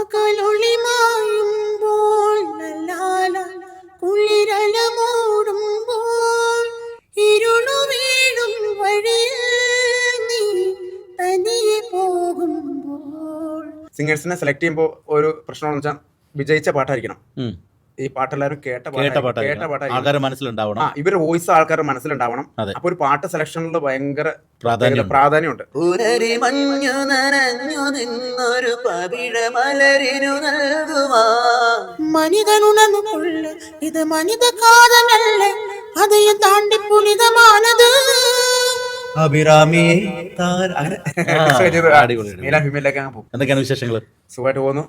പകലൊളിമായുമ്പോൾ നല്ലാല കുളിരല മൂടുമ്പോൾ ഇരുളു വീഴും വഴിയിൽ നീ തനിയെ പോകുമ്പോൾ. സിംഗേഴ്സിനെ സെലക്ട് ചെയ്യുമ്പോൾ ഒരു പ്രശ്നമെന്ന് വെച്ചാൽ വിജയിച്ച പാട്ടായിരിക്കണം. ഈ പാട്ടെല്ലാവരും കേട്ട പാട്ടായിരിക്കണം. ആൾക്കാരുടെ മനസ്സിലുണ്ടാവണം. ഇവരുടെ വോയിസ് ആൾക്കാരുടെ മനസ്സിലുണ്ടാവണം. അപ്പൊ ഒരു പാട്ട് സെലക്ഷനിൽ ഭയങ്കര പ്രാധാന്യമുണ്ട്. മനിതനുണർന്നുകൊള്ളു, ഇത് മനിത കാതലല്ലേ, അതെയും താണ്ടി പുനിതമാനത്. എന്തൊക്കെയാണ് വിശേഷങ്ങൾ? സുഖമായിട്ട് പോകുന്നു.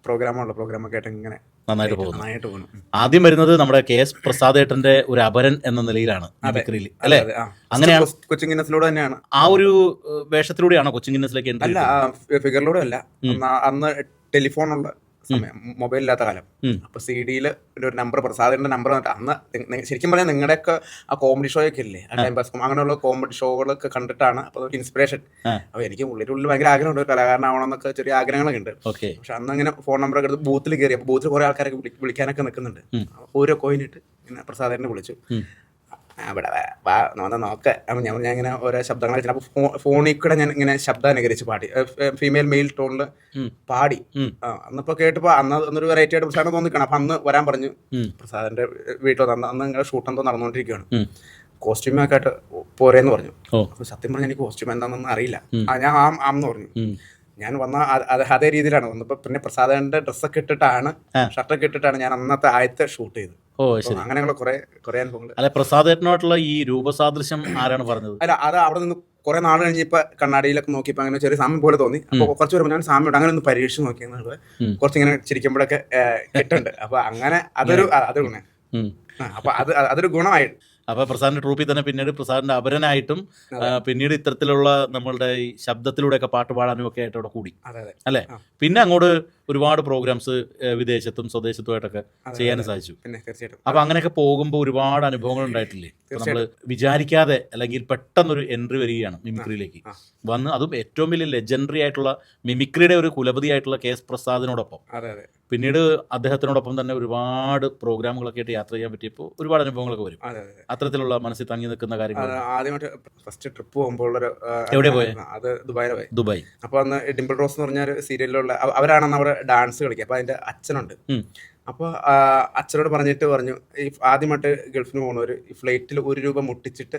പ്രോഗ്രാമൊക്കെ ആയിട്ട് ഇങ്ങനെ നന്നായിട്ട് പോകുന്നു. ആദ്യം വരുന്നത് നമ്മുടെ KS പ്രസാദേട്ടന്റെ ഒരു അപരൻ എന്ന നിലയിലാണ് അല്ലെ? അങ്ങനെയാണ് കൊച്ചിൻ ഗിന്നസിലൂടെ തന്നെയാണ്. ആ ഒരു വേഷത്തിലൂടെയാണോ കൊച്ചിൻ ഗിന്നസിലേക്ക്? അല്ല, ഫിഗറിലൂടെ അല്ല. അന്ന് ടെലിഫോണുള്ള സമയം, മൊബൈലില്ലാത്ത കാലം. അപ്പൊ CD-യിൽ ഒരു നമ്പർ, പ്രസാദിന്റെ നമ്പർ വന്നിട്ട് അന്ന് ശരിക്കും പറഞ്ഞാൽ നിങ്ങളുടെയൊക്കെ ആ കോമഡി ഷോ ഒക്കെ ഇല്ലേ, ആ ടൈം പാസ് അങ്ങനെയുള്ള കോമഡി ഷോകളൊക്കെ കണ്ടിട്ടാണ് അപ്പൊ ഒരു ഇൻസ്പിറേഷൻ. അപ്പൊ എനിക്ക് ഉള്ളിൽ ഭയങ്കര ആഗ്രഹമുണ്ട്, കലാകാരനാവണം എന്നൊക്കെ ചെറിയ ആഗ്രഹങ്ങളൊക്കെ ഉണ്ട്. പക്ഷെ അന്ന് അങ്ങനെ ഫോൺ നമ്പറൊക്കെ എടുത്ത് ബൂത്തിൽ കയറി. അപ്പൊ ബൂത്തിൽ കുറെ ആൾക്കാരൊക്കെ വിളിക്കാനൊക്കെ നിൽക്കുന്നുണ്ട്. ഓരോ കോയിനിട്ട് ഇങ്ങനെ പ്രസാദേട്ടനെ വിളിച്ചു. അവിടെ നോക്ക. അപ്പൊ ഞാൻ ഇങ്ങനെ ഓരോ ശബ്ദങ്ങൾ വെച്ചാൽ അപ്പൊ ഫോണിൽ കൂടെ ഞാൻ ഇങ്ങനെ ശബ്ദം അനുകരിച്ച് പാടി, ഫീമെയിൽ മെയിൽ ടോണില് പാടി. അന്നിപ്പോ കേട്ടപ്പോ അന്നൊരു വെറൈറ്റി ആയിട്ട് പ്രസാദം തോന്നിക്കണം. അപ്പൊ അന്ന് വരാൻ പറഞ്ഞു. പ്രസാദിന്റെ വീട്ടിൽ വന്ന് അന്ന് ഇങ്ങനെ ഷൂട്ട് എന്തോ നടന്നുകൊണ്ടിരിക്കുകയാണ്. കോസ്റ്റ്യൂമൊക്കെ ആയിട്ട് പോരേന്ന് പറഞ്ഞു. അപ്പൊ സത്യം പറഞ്ഞാൽ എനിക്ക് കോസ്റ്റ്യൂം എന്താണെന്ന് അറിയില്ല. ഞാൻ ആന്ന് പറഞ്ഞു. ഞാൻ വന്ന അതേ രീതിയിലാണ് വന്നപ്പോ. പിന്നെ പ്രസാദന്റെ ഡ്രസ്സൊക്കെ ഇട്ടിട്ടാണ്, ഷർട്ടൊക്കെ ഇട്ടിട്ടാണ് ഞാൻ അന്നത്തെ ആദ്യത്തെ ഷൂട്ട് ചെയ്തത്. അങ്ങനെയുള്ള കുറെ അനുഭവങ്ങൾ. അല്ല, പ്രസാദേട്ടനായിട്ടുള്ള ഈ രൂപസാദൃശ്യം ആരാണ് പറഞ്ഞത്? അല്ല, അത് അവിടെ നിന്ന് കുറെ നാൾ കഴിഞ്ഞ് ഇപ്പൊ കണ്ണാടിയിലൊക്കെ നോക്കിയപ്പോ അങ്ങനെ ചെറിയ സാമ്യം പോലെ തോന്നി. അപ്പൊ കുറച്ച് വരുമ്പോൾ ഞാൻ സാമ്യം അങ്ങനെ ഒന്ന് പരീക്ഷിച്ച് നോക്കിയത് കുറച്ചിങ്ങനെ ചിരിക്കുമ്പോഴൊക്കെ കിട്ടുന്നുണ്ട്. അപ്പൊ അങ്ങനെ അതൊരു ഗുണം. അപ്പൊ അതൊരു ഗുണമായിട്ട്. അപ്പൊ പ്രസാദിന്റെ ട്രൂപ്പിൽ തന്നെ പിന്നീട് പ്രസാദിന്റെ അപരനായിട്ടും പിന്നീട് ഇത്തരത്തിലുള്ള നമ്മളുടെ ഈ ശബ്ദത്തിലൂടെയൊക്കെ പാട്ട് പാടാനും ഒക്കെ ആയിട്ട് അവിടെ കൂടി അല്ലെ? പിന്നെ അങ്ങോട്ട് ഒരുപാട് പ്രോഗ്രാംസ് വിദേശത്തും സ്വദേശത്തുമായിട്ടൊക്കെ ചെയ്യാനും സാധിച്ചു. അപ്പൊ അങ്ങനെയൊക്കെ പോകുമ്പോൾ ഒരുപാട് അനുഭവങ്ങൾ ഉണ്ടായിട്ടില്ലേ? നമ്മള് വിചാരിക്കാതെ അല്ലെങ്കിൽ പെട്ടെന്നൊരു എൻട്രി വരികയാണ് മിമിക്രിയിലേക്ക് വന്ന്, അതും ഏറ്റവും വലിയ ലെജൻഡറി ആയിട്ടുള്ള മിമിക്രിയുടെ ഒരു കുലപതി ആയിട്ടുള്ള KS പ്രസാദിനോടൊപ്പം പിന്നീട് അദ്ദേഹത്തിനോടൊപ്പം തന്നെ ഒരുപാട് പ്രോഗ്രാമുകളൊക്കെ ആയിട്ട് യാത്ര ചെയ്യാൻ പറ്റിയപ്പോൾ ഒരുപാട് അനുഭവങ്ങളൊക്കെ വരും. അത്തരത്തിലുള്ള മനസ്സിൽ തങ്ങി നിൽക്കുന്ന കാര്യങ്ങൾ. ആദ്യമായിട്ട് ഫസ്റ്റ് ട്രിപ്പ് പോകുമ്പോൾ എവിടെ പോയത്? അത് ദുബായിലാണ്. ദുബായ്. അപ്പൊ അന്ന് ഡിംപിൾ റോസ് എന്ന് പറഞ്ഞ ഒരു സീരിയലിലുള്ള അവരാണ് അവിടെ ഡാൻസ് കളിക്കുക. അപ്പൊ അതിന്റെ അച്ഛനുണ്ട്. അപ്പോൾ അച്ഛനോട് പറഞ്ഞു ഈ ആദ്യമായിട്ട് ഗൾഫിന് പോകുന്നവർ ഈ ഫ്ലൈറ്റിൽ ₹1 മുട്ടിച്ചിട്ട്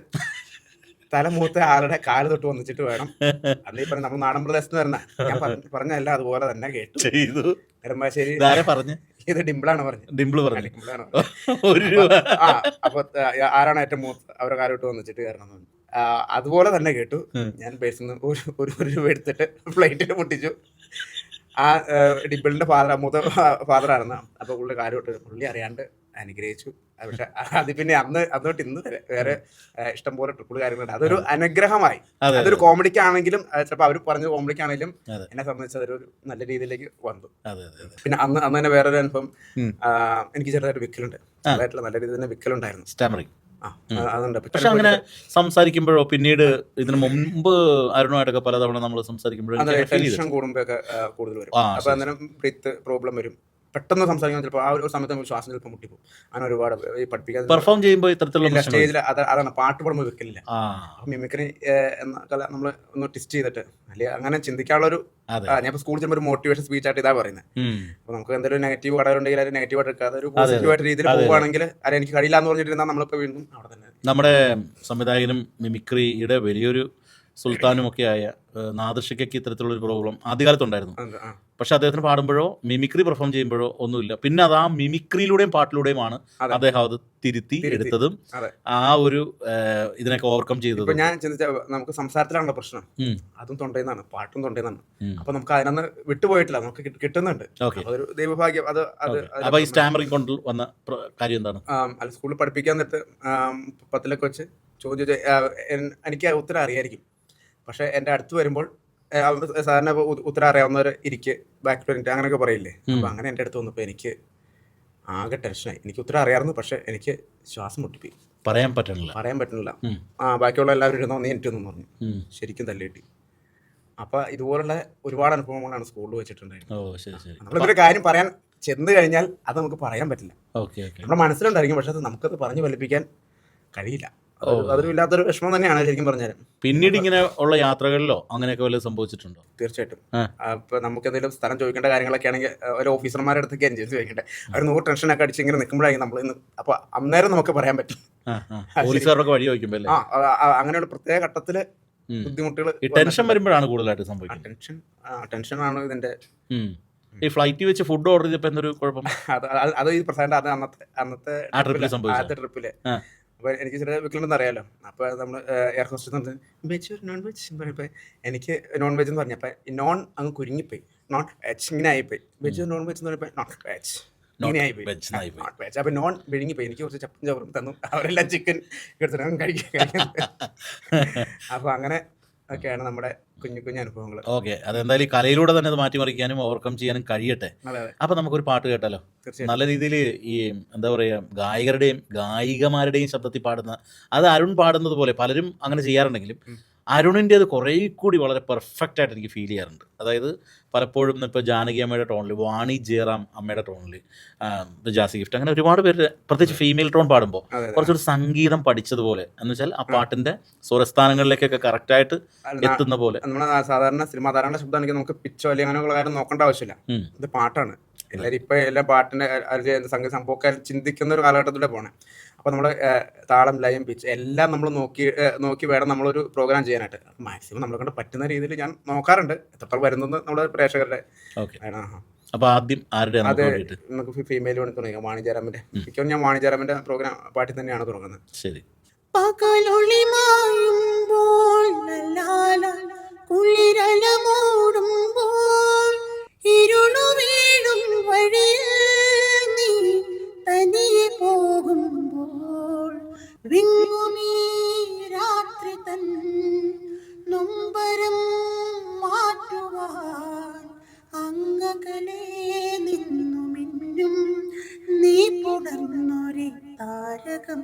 തലമൂത്ത ആളുടെ കാല് തൊട്ട് വന്നിച്ചിട്ട് വേണം. അന്നീ പറഞ്ഞു നമ്മൾ നാടൻ പ്രദേശത്ത് വരണ. ഞാൻ പറഞ്ഞല്ല, അതുപോലെ തന്നെ കേട്ടു. നെടുമ്പാശ്ശേരി ഇത് ഡിംപിളാണ് പറഞ്ഞത്. ഡിംപിളാണ്. അപ്പൊ ആരാണ് ഏറ്റവും മൂത്ത് അവരുടെ കാല് തൊട്ട് വന്നിച്ചിട്ട് കയറണം എന്ന് പറഞ്ഞു. അതുപോലെ തന്നെ കേട്ടു. ഞാൻ ബേസിൽ നിന്ന് ഒരു രൂപ എടുത്തിട്ട് ഫ്ലൈറ്റിൽ മുട്ടിച്ചു. ആ ഡിംപിളിന്റെ മൂത്ത ഫാദറായിരുന്നു. അപ്പൊ പുള്ളി കാര്യം പുള്ളി അറിയാണ്ട് അനുഗ്രഹിച്ചു. പക്ഷെ അത് പിന്നെ അന്നോട്ട് ഇന്ന് വേറെ ഇഷ്ടം പോലെ ട്രിപ്പിൾ കാര്യങ്ങളുണ്ട്. അതൊരു അനുഗ്രഹമായി. അതൊരു കോമഡിക്കാണെങ്കിലും ചിലപ്പോൾ അവർ പറഞ്ഞ കോമഡിക്കാണെങ്കിലും എന്നെ സംബന്ധിച്ച് അതൊരു നല്ല രീതിയിലേക്ക് വന്നു. പിന്നെ അന്ന് തന്നെ വേറൊരു അനുഭവം, എനിക്ക് ചെറുതായിട്ട് വിക്കലുണ്ട്. ചെറുതായിട്ടുള്ള നല്ല രീതിയിൽ തന്നെ വിക്കലുണ്ടായിരുന്നു. പക്ഷെ അങ്ങനെ സംസാരിക്കുമ്പോഴോ പിന്നീട് ഇതിനു മുമ്പ് അരുണുമായിട്ടൊക്കെ പലതവണ നമ്മൾ സംസാരിക്കുമ്പോഴോ ടെൻഷൻ കൂടുമ്പോഴൊക്കെ കൂടുതൽ വരും. അപ്പൊ അന്നേരം ബ്രീത്ത് പ്രോബ്ലം വരും. പെട്ടെന്ന് സംസാരിക്കാൻ ചിലപ്പോൾ ആ ഒരു സമയത്ത് നമുക്ക് ശ്വാസം ചിലപ്പോൾ മുട്ടിപ്പോകും. അങ്ങനെ ഒരുപാട് പഠിപ്പിക്കാൻ പെർഫോം ചെയ്യുമ്പോൾ ഇത്തരത്തിലുള്ള സ്റ്റേജിൽ അതാണ് പാട്ട് പാടുമ്പോൾ വെക്കലില്ല. മിമിക്രി എന്ന കല നമ്മൾ ഒന്ന് ടെസ്റ്റ് ചെയ്തിട്ട് അല്ലെങ്കിൽ അങ്ങനെ ചിന്തിക്കാനുള്ളൊരു ഞാൻ സ്കൂളിൽ ചെല്ലുമ്പോൾ ഒരു മോട്ടിവേഷൻ സ്പീച്ച് ആയിട്ട് ഇതാ പറയുന്നത്. അപ്പൊ നമുക്ക് എന്തെങ്കിലും നെഗറ്റീവ് കടകളുണ്ടെങ്കിൽ അത് നെഗറ്റീവായിട്ട് എടുക്കാതെ ഒരു പോസിറ്റീവായിട്ട് രീതിയിൽ പോകുകയാണെങ്കിൽ അത് എനിക്ക് കഴിയില്ല എന്ന് പറഞ്ഞിരുന്നാൽ നമ്മളിപ്പോൾ വീണ്ടും അവിടെ തന്നെ. നമ്മുടെ സംവിധായകനും മിമിക്രിയുടെ വലിയൊരു സുൽത്താനുമൊക്കെ ആയ നാദിർഷയ്ക്ക് ഇത്തരത്തിലുള്ളൊരു പ്രോബ്ലം ആദ്യകാലത്തുണ്ടായിരുന്നു. പക്ഷെ അദ്ദേഹത്തിന് പാടുമ്പോഴോ മിമിക്രി പെർഫോം ചെയ്യുമ്പോഴോ ഒന്നുമില്ല. പിന്നെ അത് ആ മിമിക്രിയിലൂടെയും പാട്ടിലൂടെയുമാണ് അദ്ദേഹം അത് തിരുത്തി എടുത്തതും ആ ഒരു ഇതിനൊക്കെ ഓവർകം ചെയ്തത്. ഞാൻ ചിന്തിച്ച നമുക്ക് സംസാരത്തിലാണല്ലോ പ്രശ്നം, അതും തൊണ്ടേന്നാണ്, പാട്ടും തൊണ്ടേന്നാണ്. അപ്പൊ നമുക്ക് അതിനൊന്ന് വിട്ടുപോയിട്ടില്ല, നമുക്ക് കിട്ടുന്നുണ്ട്. അതൊരു ദൈവഭാഗ്യം. അപ്പൊ ഈ സ്റ്റാമറിംഗ് കൊണ്ട് വന്ന കാര്യം എന്താണ്? അല്ല, സ്കൂളിൽ പഠിപ്പിക്കാൻ നേരത്ത് 10ലൊക്കെ വെച്ച് ചോദിച്ചു എനിക്ക് ഉത്തരം അറിയായിരിക്കും. പക്ഷെ എൻ്റെ അടുത്ത് വരുമ്പോൾ സാധാരണ ഉത്തരം അറിയാവുന്നവർ ഇരിക്ക് ബാക്ക് ടു അങ്ങനെയൊക്കെ പറയില്ലേ. അപ്പൊ അങ്ങനെ എൻ്റെ അടുത്ത് വന്നപ്പോൾ എനിക്ക് ആകെ ടെൻഷനായി. എനിക്ക് ഉത്തരം അറിയാമായിരുന്നു, പക്ഷെ എനിക്ക് ശ്വാസം മുട്ടിപ്പോയി, പറയാൻ പറ്റണില്ല. ബാക്കിയുള്ള എല്ലാവരും ഇരുന്നോ നീ എനിക്കൊന്നും പറഞ്ഞു. ശരിക്കും തല്ലിട്ടി. അപ്പൊ ഇതുപോലുള്ള ഒരുപാട് അനുഭവങ്ങളാണ് സ്കൂളിൽ വെച്ചിട്ടുണ്ടായിരുന്നത്. ഓ ശരി ശരി. നമ്മളിതൊരു കാര്യം പറയാൻ ചെന്ന് കഴിഞ്ഞാൽ അത് നമുക്ക് പറയാൻ പറ്റില്ല. Okay okay. നമ്മുടെ മനസ്സിലുണ്ടായിരിക്കും, പക്ഷെ അത് നമുക്കത് പറഞ്ഞു ഫലിപ്പിക്കാൻ കഴിയില്ല. അതൊരു ഇല്ലാത്തൊരു വിഷമം തന്നെയാണ് ശരിക്കും പറഞ്ഞാലും. പിന്നീട് ഇങ്ങനെ ഉള്ള യാത്രകളിലോ അങ്ങനെയൊക്കെ വല്ലതും സംഭവിച്ചിട്ടുണ്ടോ? തീർച്ചയായിട്ടും. അപ്പൊ നമുക്ക് എന്തെങ്കിലും സ്ഥലം ചോദിക്കേണ്ട കാര്യങ്ങളൊക്കെ ആണെങ്കിൽ ഒരു ഓഫീസർമാരുടെ അടുത്തേക്ക് അനുസരിച്ച് ചോദിക്കട്ടെ, അവർ 100 ടെൻഷനൊക്കെ അടിച്ച് ഇങ്ങനെ നിൽക്കുമ്പോഴായിരിക്കും നമ്മൾ ഇന്ന്, അപ്പൊ അന്നേരം നമുക്ക് പറയാൻ പറ്റും. പോലീസുകാരൊക്കെ വഴി ചോദിക്കുമ്പോൾ അങ്ങനെയുള്ള പ്രത്യേക ഘട്ടത്തില് ബുദ്ധിമുട്ടുകൾ, ടെൻഷൻ വരുമ്പോഴാണ് കൂടുതലായിട്ട് സംഭവിക്കുന്നത്. ടെൻഷനാണ് ഇതിന്റെ. ഈ ഫ്ലൈറ്റ് വെച്ച് ഫുഡ് ഓർഡർ ചെയ്തപ്പോ എന്തൊരു കുഴപ്പം? അത് ഈ പ്രധാന അത് അന്നത്തെ ട്രിപ്പില് അപ്പൊ എനിക്ക് ചെറിയ വീട്ടിലുണ്ടെന്ന് അറിയാലോ. അപ്പൊ നമ്മള് air hostess veg non veg പറഞ്ഞപ്പോ എനിക്ക് നോൺ വെജ് എന്ന് പറഞ്ഞപ്പോ നോൺ അങ്ങ് കുരുങ്ങിപ്പോയി, നോൺ വെജ് ഇങ്ങനെ ആയിപ്പോയി. വെജ് നോൺ വെജ് എന്ന് പറഞ്ഞപ്പോ നോൺ വെജ് ഇങ്ങനെ ആയിപ്പോയി, നോൺ വെജ്. അപ്പൊ നോൺ വിഴുങ്ങിപ്പോയി. എനിക്ക് കുറച്ച് ചപ്പും ചോറും തന്നു, അവരെല്ലാം ചിക്കൻ എടുത്തിട്ട് കഴിക്കാൻ. അപ്പൊ അങ്ങനെ ഒക്കെയാണ് നമ്മുടെ കുഞ്ഞു കുഞ്ഞു അനുഭവങ്ങൾ. ഓക്കെ, അതെന്തായാലും ഈ കലയിലൂടെ തന്നെ അത് മാറ്റിമറിക്കാനും ഓവർകം ചെയ്യാനും കഴിയട്ടെ. അപ്പൊ നമുക്കൊരു പാട്ട് കേട്ടാലോ? നല്ല രീതിയിൽ ഈ എന്താ പറയാ, ഗായകരുടെയും ഗായികമാരുടെയും ശബ്ദത്തിൽ പാടുന്ന, അത് അരുൺ പാടുന്നത് പോലെ പലരും അങ്ങനെ ചെയ്യാറുണ്ടെങ്കിലും അരുണിൻ്റെ അത് കുറേ കൂടി വളരെ പെർഫെക്റ്റ് ആയിട്ട് എനിക്ക് ഫീൽ ചെയ്യാറുണ്ട്. അതായത് പലപ്പോഴും ഇപ്പോൾ ജാനകി അമ്മയുടെ ടോണിൽ, വാണി ജയറാം അമ്മയുടെ ടോണിൽ, ജാസി ഗിഫ്റ്റ്, അങ്ങനെ ഒരുപാട് പേര് പ്രത്യേകിച്ച് ഫീമെയിൽ ടോൺ പാടുമ്പോൾ കുറച്ചൊരു സംഗീതം പഠിച്ചതുപോലെ എന്ന് വെച്ചാൽ ആ പാട്ടിന്റെ സ്വരസ്ഥാനങ്ങളിലേക്കൊക്കെ കറക്റ്റായിട്ട് എത്തുന്ന പോലെ. നമ്മുടെ സാധാരണ സിനിമാ താരങ്ങളുടെ ശബ്ദമാണെങ്കിൽ നമുക്ക് പിച്ചോ അല്ലെങ്കിൽ അങ്ങനെയുള്ള കാര്യം നോക്കേണ്ട ആവശ്യമില്ല. ഇത് പാട്ടാണ്. എല്ലാവരും ഇപ്പം എല്ലാ പാട്ടിൻ്റെ സംഗീത സംഭവമൊക്കെ ചിന്തിക്കുന്ന ഒരു കാലഘട്ടത്തിലൂടെ പോകണേ. അപ്പോൾ നമ്മൾ താളം, ലയം, പിച്ച് എല്ലാം നമ്മൾ നോക്കി വേണം നമ്മളൊരു പ്രോഗ്രാം ചെയ്യാനായിട്ട്. മാക്സിമം നമ്മളെ കൊണ്ട് പറ്റുന്ന രീതിയിൽ ഞാൻ നോക്കാറുണ്ട്. എത്ര വരുന്നത് നമ്മുടെ പ്രേക്ഷകരുടെ. അപ്പോൾ ആദ്യം ആരുടെ? അത് നമുക്ക് ഫീമെയിൽ വേണ്ടി തുടങ്ങി വാണി ജയറാമിൻ്റെ. മിക്കവാറും ഞാൻ വാണി ജയറാമിൻ്റെ പ്രോഗ്രാം പാട്ടിൽ തന്നെയാണ് തുടങ്ങുന്നത്. ശരി. ഇരുളു വീഴും വഴിയിൽ നീ തനിയെ പോകുമ്പോൾ വിങ്ങുമീ രാത്രി തൻ നൊമ്പരം മാറ്റുവാൻ അങ്ങകലെ നിന്നു മിന്നും നീ പുണർന്നൊരു താരകം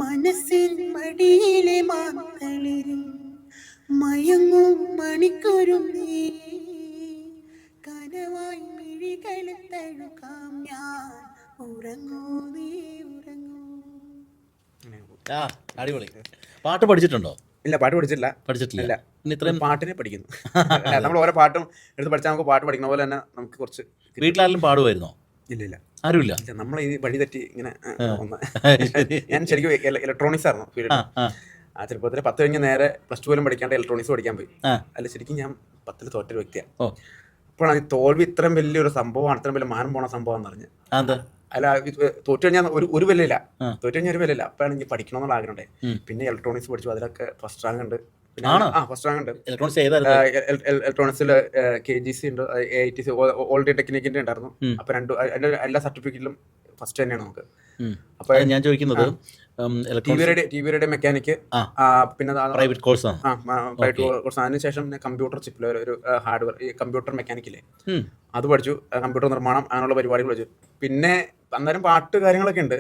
മനസ്സിൻ മടിയിലെ മാത്തളിരിൽ മയങ്ങും മണിക്കൊരും നീ കനവായി മിഴികളെ തഴുകാം ഞാൻ ഉറങ്ങൂ നീ ഉറങ്ങൂ. അടിപൊളി. പാട്ട് പഠിച്ചിട്ടുണ്ടോ? ഇല്ല, പാട്ട് പഠിച്ചിട്ടില്ല. ഇത്രയും പാട്ടിനെ പഠിക്കുന്നു. നമ്മൾ ഓരോ പാട്ടും എടുത്ത് പഠിച്ചാൽ നമുക്ക് പാട്ട് പഠിക്കുന്ന പോലെ തന്നെ നമുക്ക് കുറച്ച്. വീട്ടിലാരെങ്കിലും പാടുമായിരുന്നോ? ഇല്ല, ആരുമില്ല. നമ്മൾ ഈ വഴി തെറ്റി ഇങ്ങനെ ഞാൻ ശരിക്കും ഇലക്ട്രോണിക്സ് ആയിരുന്നു ഫീൽഡ്. ചെറുപ്പത്തിൽ 10 കഴിഞ്ഞ് നേരെ +2 പോലും പഠിക്കാണ്ട് ഇലക്ട്രോണിക്സ് പഠിക്കാൻ പോയി. അല്ല, ശരിക്കും ഞാൻ 10ൽ തോറ്റൊരു വ്യക്തിയാണ്. അപ്പോഴാണ് ഈ തോൽവി ഇത്രയും വലിയൊരു സംഭവമാണ്, ഇത്രയും വലിയ മാനം പോണ സംഭവം എന്ന് പറഞ്ഞ്. അല്ല, തോറ്റു കഴിഞ്ഞാൽ ഒരു വിലയില്ല, തോറ്റു കഴിഞ്ഞാൽ ഒരു വിലയില്ല. അപ്പോഴാണ് എനിക്ക് പഠിക്കണമെന്നുള്ള ആഗ്രഹം. പിന്നെ ഇലക്ട്രോണിക്സ് പഠിച്ചു, അതിലൊക്കെ ഫസ്റ്റ് റാങ്ക് ഉണ്ട്. ഫസ്റ്റ് റാങ്ക് ഉണ്ട് ഇലക്ട്രോണിക്സിൽ. KGC ഉണ്ട്, AITC, ഓൾഡി ടെക്നിക്കിന്റെ ഉണ്ടായിരുന്നു. അപ്പൊ അതിന്റെ എല്ലാ സർട്ടിഫിക്കറ്റിലും ഫസ്റ്റ് തന്നെയാണ് നമുക്ക്. അപ്പൊ ഞാൻ ചോദിക്കുന്നത് ടിവിയുടെ മെക്കാനിക്ക്, പിന്നെ പ്രൈവറ്റ് കോഴ്സ്. അതിനുശേഷം കമ്പ്യൂട്ടർ ചിപ്പിൽ ഒരു ഹാർഡ്വെയർ, ഈ കമ്പ്യൂട്ടർ മെക്കാനിക്കില്ലേ, അത് പഠിച്ചു. കമ്പ്യൂട്ടർ നിർമ്മാണം, അങ്ങനെയുള്ള പരിപാടികൾ പഠിച്ചു. പിന്നെ അന്നേരം പാട്ട് കാര്യങ്ങളൊക്കെ ഉണ്ട്.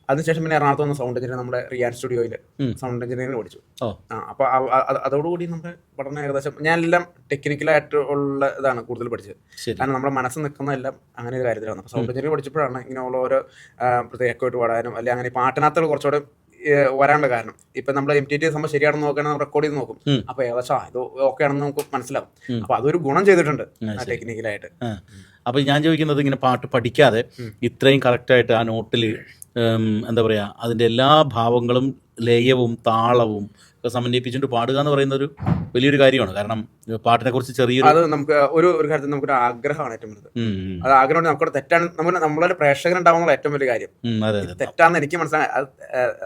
അതിനുശേഷം പിന്നെ എറണാകുളത്ത് വന്ന സൗണ്ട് എഞ്ചിനീയർ, നമ്മുടെ റിയാൻ സ്റ്റുഡിയോയിൽ സൗണ്ട് എഞ്ചിനീയറിംഗ് പഠിച്ചു. അപ്പോൾ അതോടുകൂടി നമ്മുടെ പഠനം ഏകദേശം ഞാൻ എല്ലാം ടെക്നിക്കലായിട്ട് ഉള്ള ഇതാണ് കൂടുതൽ പഠിച്ചത്. കാരണം നമ്മുടെ മനസ്സ് നിൽക്കുന്ന എല്ലാം അങ്ങനെ ഒരു കാര്യത്തിലാണ്. അപ്പോൾ സൗണ്ട് എഞ്ചിനീയറിംഗ് പഠിച്ചപ്പോഴാണ് ഇങ്ങനെയുള്ള ഓരോ പ്രത്യേകമായിട്ട് പാടാനും അല്ലെങ്കിൽ അങ്ങനെ പാട്ടിനകത്തുള്ള കുറച്ചുകൂടെ വരാനുള്ള കാരണം. ഇപ്പം നമ്മൾ MTT സംഭവം ശരിയാണെന്ന് നോക്കുകയാണെങ്കിൽ നമ്മൾ റെക്കോർഡ് ചെയ്ത് നോക്കും. അപ്പോൾ ഏകദേശം ഇത് ഓക്കെ ആണെന്ന് നമുക്ക് മനസ്സിലാവും. അപ്പോൾ അതൊരു ഗുണം ചെയ്തിട്ടുണ്ട് ടെക്നിക്കലായിട്ട്. അപ്പോൾ ഞാൻ ചോദിക്കുന്നത്, ഇങ്ങനെ പാട്ട് പഠിക്കാതെ ഇത്രയും കറക്റ്റായിട്ട് ആ നോട്ടിൽ എന്താ പറയുക, അതിൻ്റെ എല്ലാ ഭാവങ്ങളും ലയവും താളവും ഒക്കെ സമന്വയിപ്പിച്ചുകൊണ്ട് പാടുക എന്ന് പറയുന്ന ഒരു വലിയൊരു കാര്യമാണ്. കാരണം പാട്ടിനെ കുറിച്ച് ചെറിയൊരു, അത് നമുക്ക് ഒരു കാര്യത്തിൽ നമുക്കൊരു ആഗ്രഹമാണ് ഏറ്റവും വലുത്. അത് ആഗ്രഹം നമുക്കവിടെ തെറ്റാണ്, നമ്മളൊരു പ്രേക്ഷകരുണ്ടാവുന്ന ഏറ്റവും വലിയ കാര്യം. തെറ്റാന്ന് എനിക്ക് മനസ്സിലായി.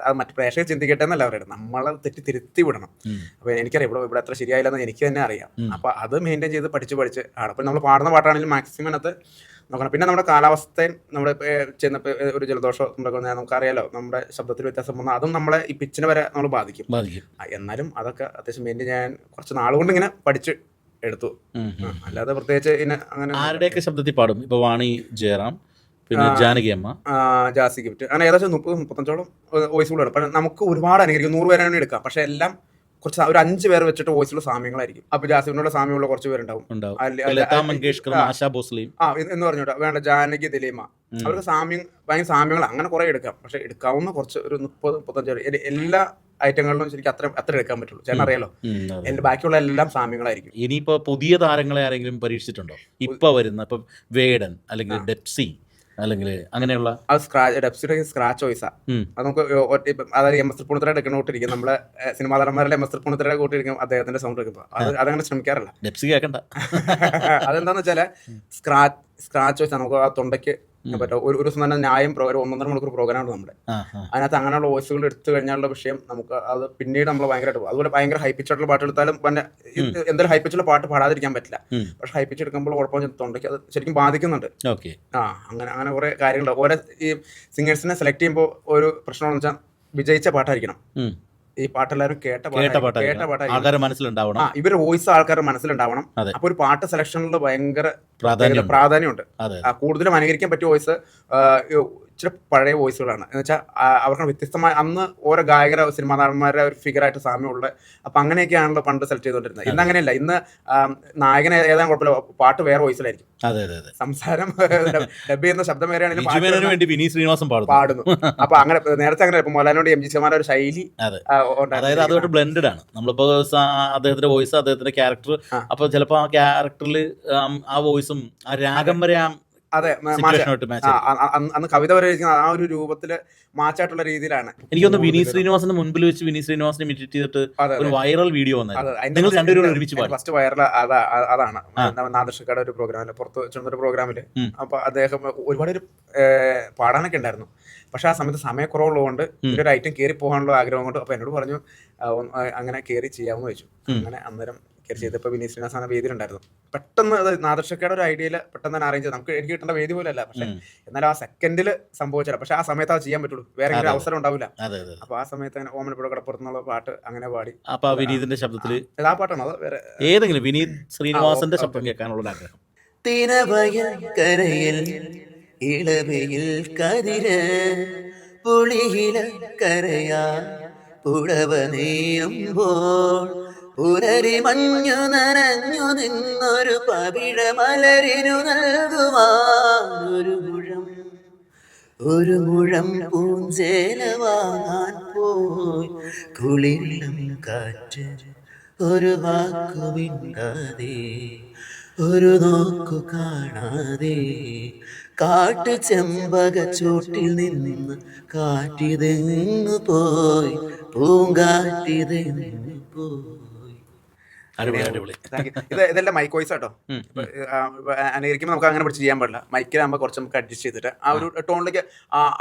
അത് മറ്റു പ്രേക്ഷകർ ചിന്തിക്കട്ടെ എന്നല്ല പറയുന്നത്, നമ്മളെ തെറ്റി തിരുത്തി വിടണം. അപ്പൊ എനിക്കറിയാം ഇവിടെ അത്ര ശരിയായില്ലെന്ന് എനിക്ക് തന്നെ അറിയാം. അപ്പൊ അത് മെയിൻറ്റെയിൻ ചെയ്ത് പഠിച്ച് ആണ്. അപ്പൊ നമ്മൾ പാടുന്ന പാട്ടാണെങ്കിലും മാക്സിമം അത് നോക്കണം. പിന്നെ നമ്മുടെ കാലാവസ്ഥയും നമ്മുടെ ചെന്നപ്പോൾ ഒരു ജലദോഷം നമുക്കറിയാലോ, നമ്മുടെ ശബ്ദത്തിൽ വ്യത്യാസം വന്നാൽ അതും നമ്മളെ ഈ പിച്ചിനെ വരെ നമ്മൾ ബാധിക്കും. എന്നാലും അതൊക്കെ അത്യാവശ്യം മെയിൻറ്റെയിൻ ചെയ്യാൻ കുറച്ച് നാളുകൊണ്ട് ഇങ്ങനെ പഠിച്ച് എടുത്തു. അല്ലാതെ പ്രത്യേകിച്ച് അങ്ങനെ ആരുടെയൊക്കെ ശബ്ദത്തിൽ പാടും? ഇപ്പൊ വാണി ജയറാം, പിന്നെ ജാനകി അമ്മ, ജാസി ഗിഫ്റ്റ്, അങ്ങനെ ഏകദേശം 30-35ഓളം വോയിസുകളാണ്. പക്ഷെ നമുക്ക് ഒരുപാട് അനുകരിക്കും, 100 പേരെ എടുക്കാം. പക്ഷെ എല്ലാം കുറച്ച് ഒരു 5 പേർ വെച്ചിട്ട് വോയിസുള്ള സാമ്യങ്ങളായിരിക്കും. അപ്പൊ ജാസ്മിനുള്ള സാമ്യമുള്ള കുറച്ച് പേരുണ്ടാവും. ലതാ മങ്കേഷ്കറും ആശാ ഭോസ്ലെയും എന്ന് പറഞ്ഞോട്ടെ, വേണ്ട ജാനകി ദിലീമ, അവർക്ക് ഭയങ്കര സാമ്യങ്ങൾ അങ്ങനെ കുറെ എടുക്കാം. പക്ഷെ എടുക്കാവുന്ന കുറച്ച് ഒരു 30-35 എല്ലാ ഐറ്റങ്ങളിലും ശരിക്കും അത്ര എടുക്കാൻ പറ്റുള്ളൂ. ചേട്ടൻ അറിയാലോ, ബാക്കിയുള്ള എല്ലാം സാമ്യങ്ങളായിരിക്കും. ഇനിയിപ്പോ പുതിയ താരങ്ങളെ ആരെങ്കിലും പരീക്ഷിച്ചിട്ടുണ്ടോ? ഇപ്പൊ വരുന്ന ഇപ്പൊ വേടൻ അല്ലെങ്കിൽ ഡെപ്സി അല്ലെങ്കിൽ അങ്ങനെയുള്ള ഡെപ്സിയുടെ സ്ക്രാച്ച് വോയിസാ. അത് നമുക്ക് അതായത് എം എസ് തൃപ്പൂണിത്തുറ എടുക്കണോട്ടിരിക്കും. നമ്മളെ സിനിമാ നടന്മാരുടെ എം എസ് തൃപ്പൂണിത്തുറ കൂട്ടിരിക്കും അദ്ദേഹത്തിന്റെ സൗണ്ട് എടുക്കുമ്പോൾ അതങ്ങനെ ശ്രമിക്കാറില്ല. ഡെപ്സി കേൾക്കണ്ട. അതെന്താന്ന് വെച്ചാല് സ്ക്രാച്ച് വോയിസാ. നമുക്ക് ആ തൊണ്ടയ്ക്ക് ഒരു ദിവസം തന്നെ ന്യായം ഒരു 1.5 മണിക്കൂർ പ്രോഗ്രാമാണ് നമ്മുടെ. അതിനകത്ത് അങ്ങനെയുള്ള വോയിസുകൾ എടുത്തു കഴിഞ്ഞാലുള്ള വിഷയം നമുക്ക് അത് പിന്നീട് നമ്മൾ ഭയങ്കരമായിട്ട് പോകും. അതുപോലെ ഭയങ്കര ഹൈപ്പിച്ചുള്ള പാട്ട് എടുത്താലും പിന്നെ എന്തൊരു ഹൈപ്പിച്ചുള്ള പാട്ട് പാടാതിരിക്കാൻ പറ്റില്ല. പക്ഷെ ഹൈപ്പിച്ച് എടുക്കുമ്പോൾ കുഴപ്പമില്ല, തൊണ്ടയ്ക്ക് അത് ശരിക്കും ബാധിക്കുന്നുണ്ട്. അങ്ങനെ കുറെ കാര്യങ്ങളുണ്ട്. ഓരോ ഈ സിംഗേഴ്സിനെ സെലക്ട് ചെയ്യുമ്പോൾ ഒരു പ്രശ്നമെന്ന് വെച്ചാൽ വിജയിച്ച പാട്ടായിരിക്കണം. ഈ പാട്ടെല്ലാവരും കേട്ട പാട്ടായിരിക്കും. ഇവരുടെ വോയിസ് ആൾക്കാരുടെ മനസ്സിലുണ്ടാവണം. അപ്പൊ ഒരു പാട്ട് സെലക്ഷനിൽ ഭയങ്കര പ്രാധാന്യമുണ്ട്. കൂടുതലും അനുകരിക്കാൻ പറ്റിയ വോയിസ് ഇച്ചിരി പഴയ വോയിസുകളാണ്. എന്ന് വെച്ചാൽ അവർക്ക് വ്യത്യസ്തമായ അന്ന് ഓരോ ഗായകര സിനിമാ നടന്മാരുടെ ഒരു ഫിഗറായിട്ട് സാമ്യമുള്ളത്. അപ്പൊ അങ്ങനെയൊക്കെയാണല്ലോ പണ്ട് സെലക്ട് ചെയ്തുകൊണ്ടിരുന്നത്. ഇന്ന് അങ്ങനെയല്ല. ഇന്ന് നായകനെ ഏതാ കുഴപ്പമില്ല, പാട്ട് വേറെ വോയിസിലായിരിക്കും. സംസാരം ഡബ് ചെയ്യുന്ന ശബ്ദം വേറെയാണെങ്കിലും വിനീത് ശ്രീനിവാസൻ പാടുന്നു. അപ്പൊ അങ്ങനെ നേരത്തെ അങ്ങനെ മോഹൻലാലിനോട് എം ജി ശ്രീകുമാരുടെ ഒരു ശൈലി അതായത് അതുമായിട്ട് ബ്ലെൻഡഡ് ആണ്. നമ്മളിപ്പോ അദ്ദേഹത്തിന്റെ വോയിസ് അദ്ദേഹത്തിന്റെ ക്യാരക്ടർ, അപ്പൊ ചിലപ്പോ ആ ക്യാരക്ടറിൽ ആ വോയിസും ആ രാഗം വരെ അതെ അന്ന് കവിത വരെ ആ ഒരു രൂപത്തില് മാച്ചായിട്ടുള്ള രീതിയിലാണ്. എനിക്കൊന്ന് വിനീത് ശ്രീനിവാസന്റെ മുൻപിൽ വെച്ച് വിനീത് ശ്രീനിവാസനെ ഇമിറ്റേറ്റ് ചെയ്തിട്ട് ഒരു വൈറൽ വീഡിയോ വന്നത്. ഫസ്റ്റ് വൈറൽ അതാണ് നാദർഷക്കയുടെ ഒരു പ്രോഗ്രാമില്, പുറത്ത് വെച്ചിരുന്നൊരു പ്രോഗ്രാമില്. അപ്പൊ അദ്ദേഹം ഒരുപാട് പാടാനൊക്കെ ഉണ്ടായിരുന്നു. പക്ഷെ ആ സമയത്ത് സമയക്കുറവുള്ളതുകൊണ്ട് ഒരു ഐറ്റം കയറി പോകാനുള്ള ആഗ്രഹം കൊണ്ട് അപ്പൊ എന്നോട് പറഞ്ഞു അങ്ങനെ കയറി ചെയ്യാമെന്ന് വെച്ചു. അങ്ങനെ അന്നേരം ചെയ്തപ്പോൾ വിനീത് ശ്രീനിവാസൻ വേദിയിലുണ്ടായിരുന്നു. പെട്ടെന്ന് അത് നാദർഷക്കയുടെ ഒരു ഐഡിയയില് പെട്ടെന്ന് തന്നെ അറേഞ്ച് ചെയ്ത് എനിക്ക് കിട്ടേണ്ട വേദി പോലെ അല്ല. പക്ഷെ എന്നാലും ആ സെക്കൻഡിൽ സംഭവിച്ചില്ല. പക്ഷെ ആ സമയത്ത് അത് ചെയ്യാൻ പറ്റുള്ളൂ, വേറെ ഒരു അവസരം ഉണ്ടാവില്ല. അപ്പൊ ആ സമയത്ത് അങ്ങനെ ഓമനപ്പുഴ കടപ്പുറത്തുനിന്നുള്ള പാട്ട് അങ്ങനെ പാടി. അപ്പൊ വിനീതിന്റെ ശബ്ദത്തിൽ ആ പാട്ടാണ് അത് വേറെ ഏതെങ്കിലും വിനീത് ശ്രീനിവാസന്റെ ശബ്ദം കേൾക്കാനുള്ള ആഗ്രഹം. തിരവയൽ ഇളവയിൽ കതിര് പുളിയില കരയാ പുഴവ നെയ്യുമ്പോൾ പുലരി മഞ്ഞു നനഞ്ഞു നിന്നൊരു പവിഴ മലരിനു നൽകുവാൻ ഒരു മുഴം പൂഞ്ചേല വാങ്ങാൻ പോയി കുളിരിലും കാറ്റ് ഒരു വാക്കു മിണ്ടാതെ ഒരു നോക്കു കാണാതെ കാട്ടു ചെമ്പക ചൂട്ടിൽ നിന്ന് കാറ്റിതെങ്ങു പോയി പൂങ്കാറ്റിതെങ്ങു പോയി. ഇതെല്ലാം മൈക്ക് വോയിസ് കേട്ടോ. അനുകരിക്കുമ്പോൾ നമുക്ക് അങ്ങനെ പിടിച്ച് ചെയ്യാൻ പാടില്ല. മൈക്കിലാകുമ്പോൾ കുറച്ച് നമുക്ക് അഡ്ജസ്റ്റ് ചെയ്തിട്ട് ആ ഒരു ടോണിലേക്ക്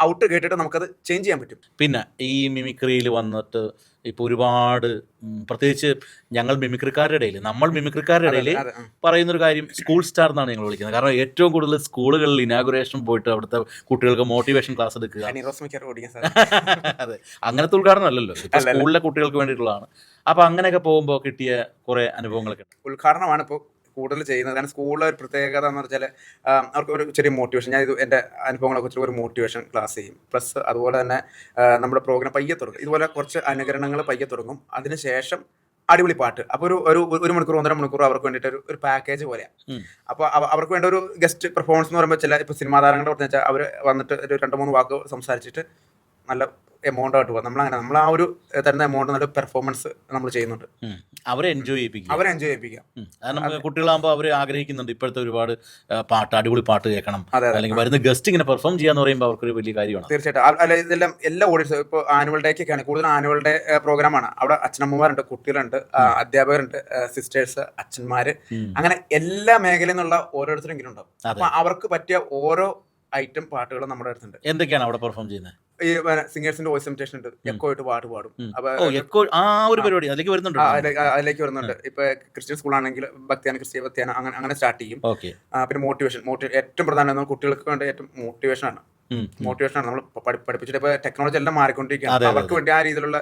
ഔട്ട് കേട്ടിട്ട് നമുക്കത് ചേഞ്ച് ചെയ്യാൻ പറ്റും. പിന്നെ ഈ മിമിക്രിയിൽ വന്നിട്ട് ഇപ്പോൾ ഒരുപാട് പ്രത്യേകിച്ച് ഞങ്ങൾ മിമിക്രിക്കാരുടെ ഇടയിൽ പറയുന്നൊരു കാര്യം സ്കൂൾ സ്റ്റാർ എന്നാണ് ഞങ്ങൾ വിളിക്കുന്നത്. കാരണം ഏറ്റവും കൂടുതൽ സ്കൂളുകളിൽ ഇനാഗുറേഷൻ പോയിട്ട് അവിടുത്തെ കുട്ടികൾക്ക് മോട്ടിവേഷൻ ക്ലാസ് എടുക്കുക. അതെ, അങ്ങനത്തെ ഉദ്ഘാടനം അല്ലല്ലോ, സ്കൂളിലെ കുട്ടികൾക്ക് വേണ്ടിയിട്ടുള്ളതാണ്. അപ്പൊ അങ്ങനെയൊക്കെ പോകുമ്പോൾ കിട്ടിയ കുറെ അനുഭവങ്ങളൊക്കെ ഉദ്ഘാടനമാണ് ഇപ്പോൾ കൂടുതൽ ചെയ്യുന്നത്. കാരണം സ്കൂളിലെ ഒരു പ്രത്യേകത എന്ന് വെച്ചാൽ അവർക്ക് ഒരു ചെറിയ മോട്ടിവേഷൻ, ഞാൻ ഇത് എൻ്റെ അനുഭവങ്ങളെ കുറിച്ച് ഒരു മോട്ടിവേഷൻ ക്ലാസ് ചെയ്യും. പ്ലസ് അതുപോലെ തന്നെ നമ്മുടെ പ്രോഗ്രാം പയ്യെ തുടങ്ങും. ഇതുപോലെ കുറച്ച് അനുകരണങ്ങൾ പയ്യെ തുടങ്ങും. അതിനുശേഷം അടിപൊളി പാട്ട്. അപ്പോൾ ഒരു മണിക്കൂർ 1.5 മണിക്കൂർ അവർക്ക് വേണ്ടിയിട്ട് ഒരു പാക്കേജ് പോലെയാണ്. അപ്പോൾ അവർക്ക് വേണ്ട ഒരു ഗസ്റ്റ് പെർഫോമൻസ് എന്ന് പറയുമ്പോൾ ഇപ്പോൾ സിനിമാ താരങ്ങളുടെ പറഞ്ഞു വെച്ചാൽ അവർ വന്നിട്ട് ഒരു 2-3 വാക്ക് സംസാരിച്ചിട്ട് നല്ല എമൗണ്ട് ആയിട്ട് പോകും. നമ്മൾ ആ ഒരു തരുന്ന എമൗണ്ട് നല്ല പെർഫോമൻസ് നമ്മൾ ചെയ്യുന്നുണ്ട്. അവരെ എൻജോയ് ചെയ്യിപ്പിക്കാം. നമുക്ക് കുട്ടികളാകുമ്പോൾ അവർ ആഗ്രഹിക്കുന്നുണ്ട് ഇപ്പോഴത്തെ ഒരുപാട് പാട്ട്, അടിപൊളി പാട്ട് കേൾക്കണം, അല്ലെങ്കിൽ വരുന്ന ഗസ്റ്റ് ഇങ്ങനെ പെർഫോം ചെയ്യാന്ന് പറയുമ്പോൾ അവർക്കൊരു വലിയ കാര്യമാണ്. തീർച്ചയായിട്ടും. അല്ല, ഇതെല്ലാം എല്ലാ ഓഡിയൻസും ഇപ്പോൾ ആനുവൽ ഡേക്കൊക്കെയാണ് കൂടുതൽ ആനുവൽ ഡേ പ്രോഗ്രാമാണ്. അവിടെ അച്ഛനമ്മമാരുണ്ട്, കുട്ടികളുണ്ട്, അധ്യാപകരുണ്ട്, സിസ്റ്റേഴ്സ്, അച്ഛന്മാര്, അങ്ങനെ എല്ലാ മേഖലയിൽ നിന്നുള്ള ഓരോരുത്തരെങ്കിലും ഉണ്ടാവും. അപ്പൊ അവർക്ക് പറ്റിയ ഓരോ ഐറ്റം പാട്ടുകൾ നമ്മുടെ അടുത്തുണ്ട്. എന്തൊക്കെയാണ് അവിടെ പെർഫോം ചെയ്യുന്നത്? ഈ സിംഗേഴ്സിന്റെ വോയിസ് ഇമിറ്റേഷൻ ഉണ്ട്, എക്കോ ആയിട്ട് പാട്ട് പാടും. അതിലേക്ക് വരുന്നുണ്ട്. ഇപ്പൊ ക്രിസ്ത്യൻ സ്കൂളാണെങ്കിൽ ഭക്തിയാണ്, ക്രിസ്ത്യ ഭക്തിയാണ്, അങ്ങനെ സ്റ്റാർട്ട് ചെയ്യും. പിന്നെ മോട്ടിവേഷൻ ഏറ്റവും പ്രധാനം കുട്ടികൾക്ക് വേണ്ട ഏറ്റവും മോട്ടിവേഷനാണ്. നമ്മൾ പഠിപ്പിച്ചിട്ട് ഇപ്പൊ ടെക്നോളജി എല്ലാം മാറിക്കൊണ്ടിരിക്കുകയാണ്. അവർക്ക് വേണ്ടി ആ രീതിയിലുള്ള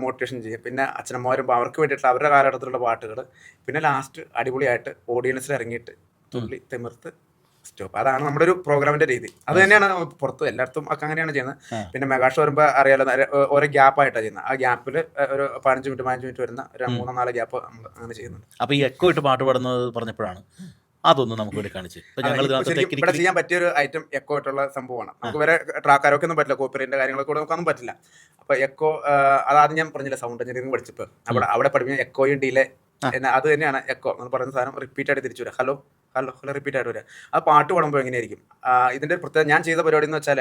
മോട്ടിവേഷൻ ചെയ്യും. പിന്നെ അച്ഛനമ്മമാരും അവർക്ക് വേണ്ടിയിട്ടുള്ള അവരുടെ കാലഘട്ടത്തിലുള്ള പാട്ടുകൾ. പിന്നെ ലാസ്റ്റ് അടിപൊളിയായിട്ട് ഓഡിയൻസിൽ ഇറങ്ങിയിട്ട് തുള്ളി തിമിർത്ത് സ്റ്റോപ്പ്. അതാണ് നമ്മുടെ ഒരു പ്രോഗ്രാമിന്റെ രീതി. അത് തന്നെയാണ് പുറത്ത് എല്ലായിടത്തും ഒക്കെ അങ്ങനെയാണ് ചെയ്യുന്നത്. പിന്നെ മെഗാ ഷോ വരുമ്പോൾ അറിയാലോ, ഓരോ ഗ്യാപ്പായിട്ടാണ് ചെയ്യുന്നത്. ആ ഗ്യാപ്പിൽ ഒരു 15 മിനിറ്റ് വരുന്ന ഒരു 3-4 ഗ്യാപ്പ് നമ്മൾ അങ്ങനെ ചെയ്യുന്നുണ്ട്. അപ്പൊ ഈ എക്കോ ഇട്ട് പാട്ട് പാടുന്നത് പറഞ്ഞപ്പോഴാണ് അതൊന്നും നമുക്ക് വേണ്ടി കാണിച്ച്. ഇവിടെ ചെയ്യാൻ പറ്റിയ ഒരു ഐറ്റം എക്കോ ആയിട്ടുള്ള സംഭവമാണ്. നമുക്ക് വരെ ട്രാക്കാരൊക്കെ ഒന്നും പറ്റില്ല, കോപ്പിറൈറ്റിന്റെ കാര്യങ്ങളൊക്കെ നമുക്കൊന്നും പറ്റില്ല. അപ്പൊ എക്കോ അതാദ്യം ഞാൻ പറഞ്ഞില്ല, സൗണ്ട് എഞ്ചിനീയറിംഗ് പഠിച്ചപ്പോൾ അവിടെ പഠിപ്പിച്ച എക്കോയും ഡിലേ അത് തന്നെയാണ് എക്കോ എന്ന് പറയുന്ന സാധനം. റിപ്പീറ്റ് ആയിട്ട് തിരിച്ചു വരിക, ഹലോ ഹലോ ഹലോ റിപ്പീറ്റ് ആയിട്ട് വരിക. ആ പാട്ട് പാടുമ്പോൾ എങ്ങനെയായിരിക്കും ഇതിന്റെ പ്രത്യേകത? ഞാൻ ചെയ്ത പരിപാടി എന്ന് വെച്ചാൽ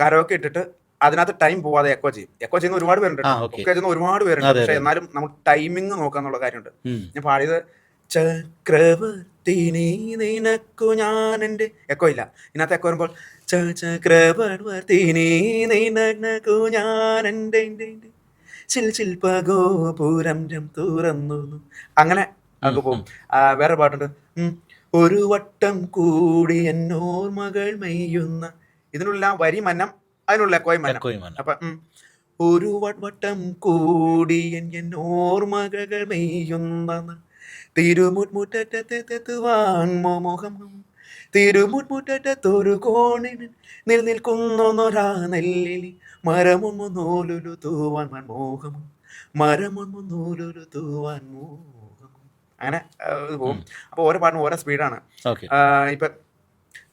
കരോക്കെ ഇട്ടിട്ട് അതിനകത്ത് ടൈം പോവാതെ എക്കോ ചെയ്യും. എക്കോ ചെയ്യുന്ന ഒരുപാട് പേരുണ്ട്, ഒക്കെ ചെയ്യുന്ന ഒരുപാട് പേരുണ്ട്. പക്ഷെ എന്നാലും നമുക്ക് ടൈമിങ് നോക്കാന്നുള്ള കാര്യമുണ്ട്. ഞാൻ പാടിയത് ചക്രവർത്തിനി നിനക്കു ഞാൻ എൻ്റെ എക്കോ ഇല്ല. ഇതിനകത്ത് എക്കോ വരുമ്പോൾ ചക്രവർത്തിനി നിനക്കു ഞാൻ എൻ്റെ ശിൽപഗോപുരം തുറന്നു, അങ്ങനെ അങ്ങ് പോകും. വേറെ പാട്ടുണ്ട്, ഒരു വട്ടം കൂടി എന്നോർമകൾ മെയ്യുന്ന. ഇതിനുള്ള വരി മന്നം, അതിനുള്ള എക്കോയും മന്നം. അപ്പൊ ഒരു വട്ടം കൂടി എന്നോർമകൾ മെയ്യുന്ന തിരുമുറ്റത്തെത്തുവാൻ മോഹം, തിരുമുറ്റത്തൊരു കോണിന് നിൽക്കുന്നൊരാ നെല്ലിലി മരമൊന്നു നൂലുലു തൂവാൻ മോഹം, മരമൊന്നു നൂലുലു തൂവാൻ മോഹം. അങ്ങനെ ഇത് പോകും. അപ്പൊ ഓരോ പാട്ടിനും ഓരോ സ്പീഡാണ്. ഇപ്പൊ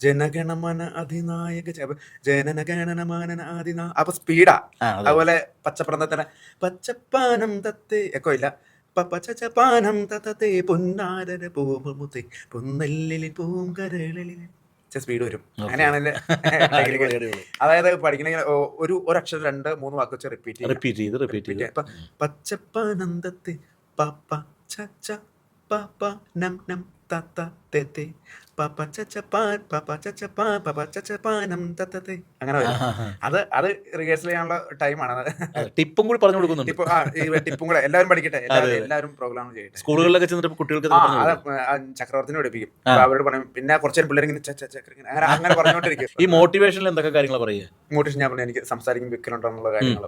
ജനഗണമന അധിനായക ജനനഗണനമാന അധിനാ, അപ്പൊ സ്പീഡാ. അതുപോലെ പച്ചപ്രന്തത്തിന് പച്ചപ്പാനം തത്തെ എക്കോ ഇല്ല, പച്ചപ്പാനം തത്തത്തെ പൊന്നാരര പൂമുത്തെ പൊന്നല്ലിൽ പൂങ്കരളിൽ സ്പീഡ് വരും. അങ്ങനെയാണ്. അതായത് പഠിക്കണമെങ്കിൽ ഒരു അക്ഷരം 2-3 വാക്ക് വെച്ച് റിപ്പീറ്റ് ചെയ്ത് ഇപ്പൊ പച്ചപ്പാനന്ദത്തെ പപ്പ ചച്ച പപ്പ നം നം തത്ത തെത്തെ പപ്പ ചച്ചപ്പാൻ പപ്പ ചച്ചപ്പാൻ പപ്പ ചച്ചപ്പാനം തത്തത്തെ, അങ്ങനെ വരും. അത് റിഹേഴ്സൽ ചെയ്യാനുള്ള ടൈമാണ്. ടിപ്പും കൂടി പറഞ്ഞു കൊടുക്കുന്നുണ്ട്. ടിപ്പും കൂടെ എല്ലാവരും പഠിക്കട്ടെ, എല്ലാവരും പ്രോഗ്രാം ചെയ്യട്ടെ. സ്കൂളുകളിലൊക്കെ ചെന്നിട്ട് കുട്ടികൾക്ക് ചക്രവർത്തിനെ പഠിപ്പിക്കും. അവരോട് പറയും. പിന്നെ കുറച്ച് പിള്ളേർ ഇങ്ങനെ അങ്ങനെ പറഞ്ഞുകൊണ്ടിരിക്കും. ഈ മോട്ടിവേഷനിൽ എന്തൊക്കെ കാര്യങ്ങൾ പറയുക? മോട്ടിവേഷൻ ഞാൻ പറഞ്ഞു, എനിക്ക് സംസാരിക്കും വെക്കലുണ്ടെന്നുള്ള കാര്യങ്ങൾ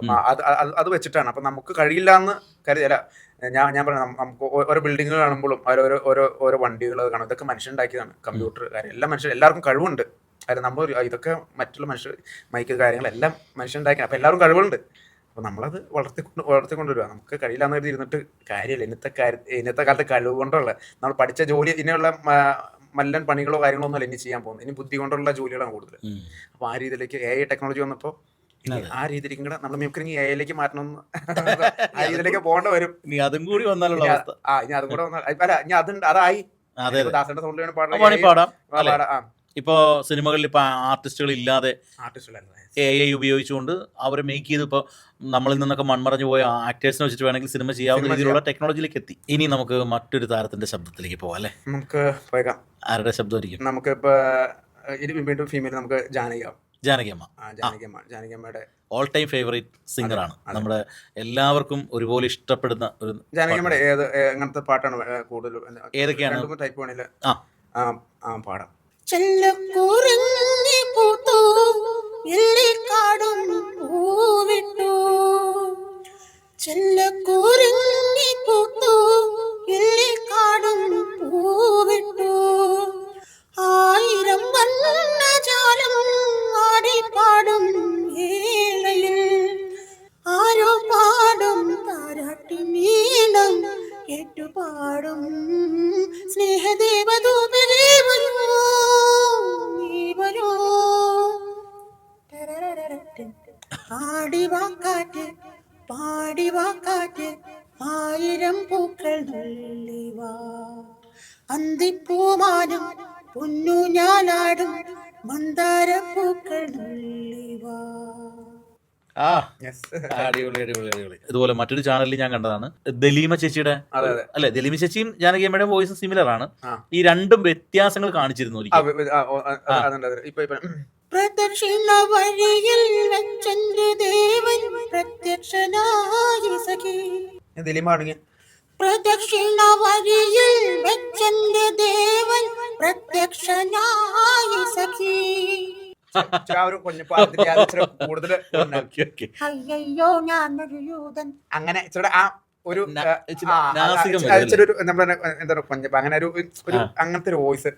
അത് വെച്ചിട്ടാണ്. അപ്പൊ നമുക്ക് കഴിയില്ല എന്ന് കരുതിയല്ല. ഞാൻ പറയാം, നമുക്ക് ഓരോ ബിൽഡിങ്ങുകൾ കാണുമ്പോഴും ഓരോ വണ്ടികൾ കാണും. ഇതൊക്കെ മനുഷ്യനുണ്ടാക്കിയതാണ്. കമ്പ്യൂട്ടർ കാര്യം എല്ലാം എല്ലാവർക്കും കഴിവുണ്ട്. കാര്യം നമ്മൾ ഇതൊക്കെ മറ്റുള്ള മനുഷ്യർ മൈക്ക് കാര്യങ്ങളെല്ലാം മനുഷ്യനുണ്ടാക്കി. അപ്പൊ എല്ലാവർക്കും കഴിവുണ്ട്. അപ്പൊ നമ്മളത് വളർത്തിക്കൊണ്ടുവരിക. നമുക്ക് കഴിയില്ല എന്ന് കരുതി ഇരുന്നിട്ട് കാര്യമില്ല. ഇന്നത്തെ കാലത്ത് കഴിവ് കൊണ്ടുള്ള നമ്മൾ പഠിച്ച ജോലി, ഇനിയുള്ള മല്ലൻ പണികളോ കാര്യങ്ങളോ ഒന്നുമല്ല ഇനി ചെയ്യാൻ പോകുന്നത്. ഇനി ബുദ്ധി കൊണ്ടുള്ള ജോലികളാണ് കൂടുതൽ. അപ്പൊ ആ രീതിയിലേക്ക് AI ടെക്നോളജി വന്നപ്പോൾ ആ രീതിയിലേക്കും കൂടെ നമ്മൾ മിമിക്രി AI മാറ്റണം, ആ രീതിയിലേക്ക് പോകേണ്ട വരും. ഇനി അതും കൂടി വന്നാലുള്ള അവസ്ഥ. ഇനി അതും കൂടെ വന്നാൽ ഇനി അതായി ദാസന്റെ സൗണ്ടിലാണ് പാടാം. ഇപ്പോ സിനിമകളിൽ ഇപ്പൊ ആർട്ടിസ്റ്റുകൾ ഇല്ലാതെ AI ഉപയോഗിച്ചുകൊണ്ട് അവരെ മേക്ക് ചെയ്ത് ഇപ്പൊ നമ്മളിൽ നിന്നൊക്കെ മൺമറഞ്ഞു പോയ ആക്ടേഴ്സിനെ വെച്ചിട്ട് വേണമെങ്കിൽ സിനിമ ചെയ്യാവുന്ന രീതിയിലുള്ള ടെക്നോളജിയിലേക്ക് എത്തി. ഇനി നമുക്ക് മറ്റൊരു താരത്തിന്റെ ശബ്ദത്തിലേക്ക് പോവാം അല്ലെ? നമുക്ക് പോയേക്കാം. ആരുടെ ശബ്ദമായിരിക്കും? നമുക്ക് ഇപ്പൊ വീണ്ടും ഫീമെയിൽ, നമുക്ക് ജാനകിയമ്മയുടെ ഓൾ ടൈം ഫേവറേറ്റ് സിംഗർ ആണ്. നമ്മുടെ എല്ലാവർക്കും ഒരുപോലെ ഇഷ്ടപ്പെടുന്ന ഒരു ജാനകിയമ്മയുടെ എങ്ങനത്തെ പാട്ടാണ് കൂടുതൽ? ഏതൊക്കെയാണ് ടൈപ്പ് വേണില്ല പാടാം. ചെല്ലക്കുറിഞ്ഞി പൂത്തു ഇല്ലിക്കാടും പൂവിട്ടു, ചെല്ലക്കുറിഞ്ഞി പൂത്തു ഇല്ലിക്കാടും പൂവിട്ടു, 1000 വർണ്ണജാലം ആടിപ്പാടും വേളയിൽ ആരോ പാടും താരാട്ടി നീളം കേട്ടുപാടും സ്നേഹദേവദൂതരേ വരൂ നീ വരൂ, പാടിവാക്കാറ്റ് 1000 പൂക്കൾ നുള്ളിവാ, അന്തിപ്പൂമാനും പൊന്നു ഞാനാടും മന്ദാരപ്പൂക്കൾ നുള്ളിവാ. ഇതുപോലെ മറ്റൊരു ചാനലിൽ ഞാൻ കണ്ടതാണ്, ദലീമ ചേച്ചിയുടെ അല്ലെ, ദലീമ ചേച്ചിയും ജാനകിയമ്മയുടെ വോയിസ് സിമിലർ ആണ്. ഈ രണ്ടും വ്യത്യാസങ്ങൾ കാണിച്ചിരുന്നു. പ്രദക്ഷിണ വഴിയിൽ വെച്ചെന്റെ ദേവൻ പ്രത്യക്ഷനായി സഖി, പ്രദക്ഷിണ വഴിയിൽ വെച്ചെന്റെ ദേവൻ പ്രത്യക്ഷനായി സഖി, അയ്യോ ഞാനൊരു യൂതൻ, അങ്ങനെ ആ ഒരു അങ്ങനെ ഒരു അങ്ങനത്തെ ഒരു വോയിസ്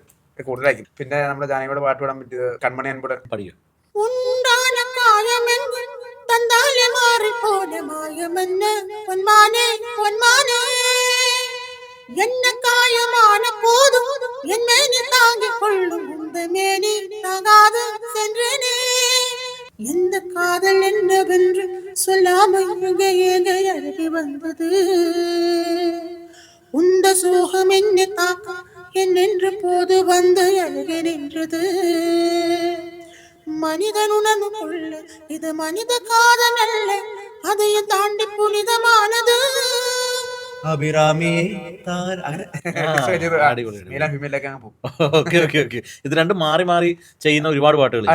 കൂടുതലായിരിക്കും. പിന്നെ നമ്മുടെ ജാനകിയുടെ പാട്ട് പാടാൻ പറ്റിയത് കൺമണി അൻപുടൻ. പഠിക്കും. ഉണ്ടാന കായമെന്ന് തന്നാലെ മാറിപ്പോലെ മായമെന്ന് പൊന്മാനെ പൊന്മാനെ என்ன காயமான போதும் என் மேனி தாங்கிக் கொள்ளும் இந்த மேனி தாங்காது சென்றேனே எந்த காதல் என்னவென்று சொல்லாமல் ஏக அழகி வந்தது உந்த சோகம் என்னை தாக்க என்னென்று போது வந்து அழகி நின்றது மனிதன் உணர்ந்து கொள்ள இது மனித காதல் அல்ல அதையும் தாண்டி புனிதமானது അഭിരാമിയെ താൻ അങ്ങനെ അടിപൊളി. മീല ഫീമെയിലൊക്കെ അങ്ങ് പോകും. Okay okay okay. ഇത് രണ്ടും മാറി മാറി ചെയ്യുന്ന ഒരുപാട് പാട്ടുകൾ.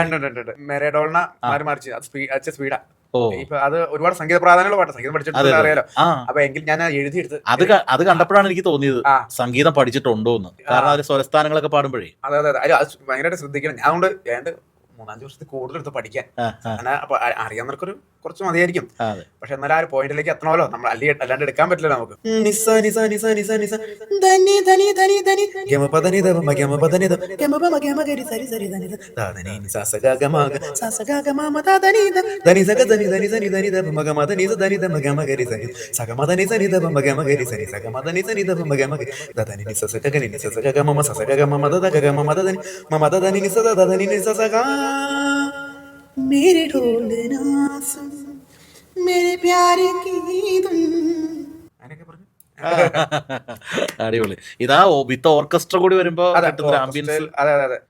മെറേഡോളിന മാറി മാറി ചെയ്യും. അത് സ്പീഡാ. ഓ, ഇപ്പൊ അത് ഒരുപാട് സംഗീത പ്രാധാന്യമുള്ള പാട്ട്. സംഗീതം പഠിച്ചിട്ടുള്ള അറിയാലോ. ആ, അപ്പൊ എങ്കിൽ ഞാൻ എഴുതിയെടുത്ത് അത് കണ്ടപ്പോഴാണ് എനിക്ക് തോന്നിയത് ആ. സംഗീതം പഠിച്ചിട്ടുണ്ടോ എന്ന്. കാരണം അതിൽ സ്വരസ്ഥാനങ്ങളൊക്കെ പാടുമ്പോഴേ അതെ അതെ അതെ അത് ഭയങ്കരമായിട്ട് ശ്രദ്ധിക്കണം. ഞാൻ അതുകൊണ്ട് ഏതാണ്ട് 3-5 വർഷത്തിൽ കൂടുതൽ എടുത്ത് പഠിക്കാൻ. അങ്ങനെ അപ്പൊ അറിയാവുന്നവർക്കൊരു കുറച്ച് മതിയായിരിക്കും. അതെ. പക്ഷെ എന്നാലും ആ ഒരു പോയിന്റിലേക്ക് എത്തണമല്ലോ. നമ്മൾ അല്ലാണ്ട് എടുക്കാൻ പറ്റില്ല നമുക്ക്. നിസ നിസ നിസ നിസ നിസ ധനി ധനി ധനി ധനി ഗമ പദനി ദമ ഗമ പദനി ദമ ഗമ പമ ഗമ ഗരി സരി സരി ധനി ദാദനി നിസ സ ഗ ഗമ സ സ ഗ ഗമ മ ദാദനി ധനി സ ഗ ധനി ധനി സനി ധനി ദമ ഗമ ധനി സ ധനി ദമ ഗമ ഗരി സരി സ ഗമ ധനി സനി ദമ ഗമ ഗരി സരി സ ഗമ ധനി സനി ദമ ഗമ ഗരി ദാദനി നിസ സ ഗ ഗനി നിസ സ ഗ ഗമ മ സ സ ഗ ഗമ മ ദ ഗ ഗമ മ ദദനി മ മ ദദനി നിസ ദദനി നിസ സ ഗ मेरे ढोलना सुन मेरे प्यार की धुन അങ്ങനെയൊക്കെ പറഞ്ഞു. അടിപൊളി. ഇതാ വിത്ത് ഓർക്കസ്ട്ര കൂടി വരുമ്പോ അതെ കിട്ടുന്ന ആംബിയൻസ്. അതെ അതെ അതെ